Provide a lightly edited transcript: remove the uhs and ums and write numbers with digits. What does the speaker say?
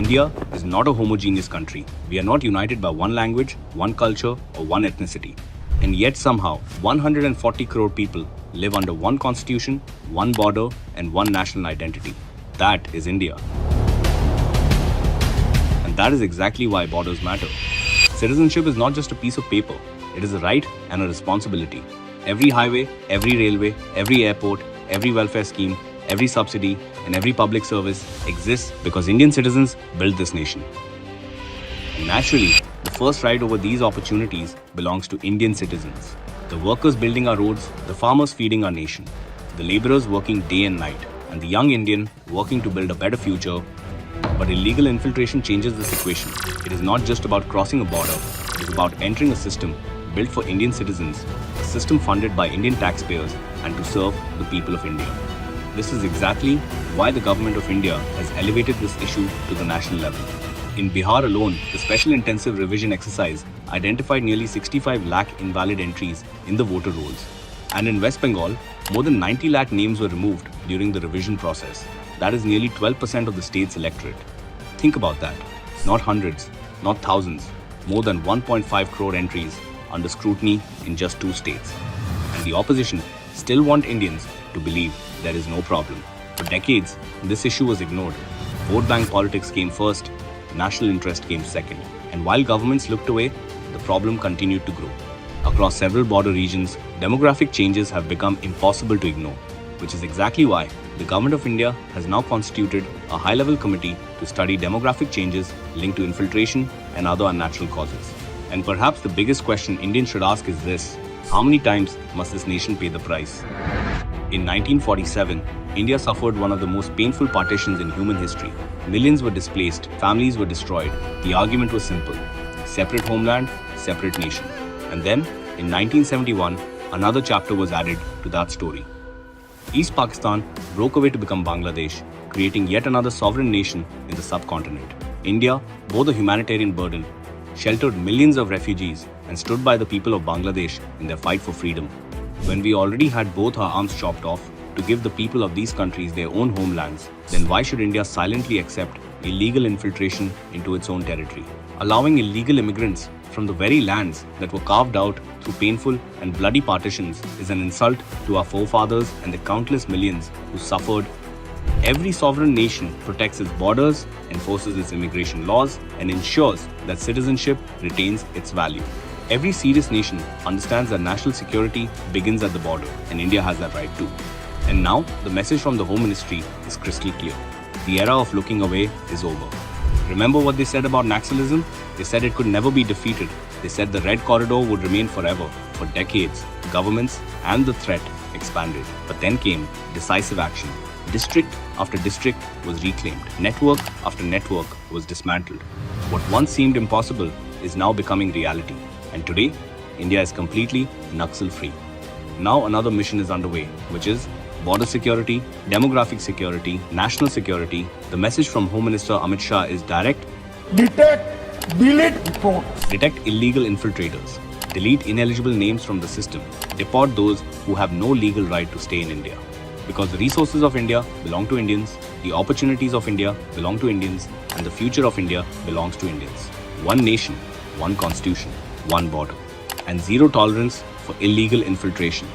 India is not a homogeneous country. We are not united by one language, one culture, or one ethnicity. And yet somehow, 140 crore people live under one constitution, one border, and one national identity. That is India. And that is exactly why borders matter. Citizenship is not just a piece of paper. It is a right and a responsibility. Every highway, every railway, every airport, every welfare scheme, every subsidy, and every public service exists because Indian citizens built this nation. And naturally, the first right over these opportunities belongs to Indian citizens. The workers building our roads, the farmers feeding our nation, the laborers working day and night, and the young Indian working to build a better future. But illegal infiltration changes this equation. It is not just about crossing a border, it is about entering a system built for Indian citizens, a system funded by Indian taxpayers and to serve the people of India. This is exactly why the government of India has elevated this issue to the national level. In Bihar alone, the Special Intensive Revision exercise identified nearly 65 lakh invalid entries in the voter rolls. And in West Bengal, more than 90 lakh names were removed during the revision process. That is nearly 12% of the state's electorate. Think about that. Not hundreds, not thousands, more than 1.5 crore entries under scrutiny in just 2 states. And the opposition still want Indians to believe there is no problem. For decades, this issue was ignored. Vote bank politics came first, national interest came second. And while governments looked away, the problem continued to grow. Across several border regions, demographic changes have become impossible to ignore, which is exactly why the Government of India has now constituted a high-level committee to study demographic changes linked to infiltration and other unnatural causes. And perhaps the biggest question Indians should ask is this: how many times must this nation pay the price? In 1947, India suffered one of the most painful partitions in human history. Millions were displaced, families were destroyed. The argument was simple: separate homeland, separate nation. And then, in 1971, another chapter was added to that story. East Pakistan broke away to become Bangladesh, creating yet another sovereign nation in the subcontinent. India bore the humanitarian burden, sheltered millions of refugees, and stood by the people of Bangladesh in their fight for freedom. When we already had both our arms chopped off to give the people of these countries their own homelands, then why should India silently accept illegal infiltration into its own territory? Allowing illegal immigrants from the very lands that were carved out through painful and bloody partitions is an insult to our forefathers and the countless millions who suffered. Every sovereign nation protects its borders, enforces its immigration laws, and ensures that citizenship retains its value. Every serious nation understands that national security begins at the border, and India has that right too. And now, the message from the Home Ministry is crystal clear. The era of looking away is over. Remember what they said about Naxalism? They said it could never be defeated. They said the Red Corridor would remain forever. For decades, governments and the threat expanded. But then came decisive action. District after district was reclaimed. Network after network was dismantled. What once seemed impossible is now becoming reality. And today, India is completely Naxal-free. Now another mission is underway, which is border security, demographic security, national security. The message from Home Minister Amit Shah is direct: detect, delete reports. Detect illegal infiltrators, delete ineligible names from the system, deport those who have no legal right to stay in India. Because the resources of India belong to Indians, the opportunities of India belong to Indians, and the future of India belongs to Indians. One nation, one constitution, one border, and zero tolerance for illegal infiltration.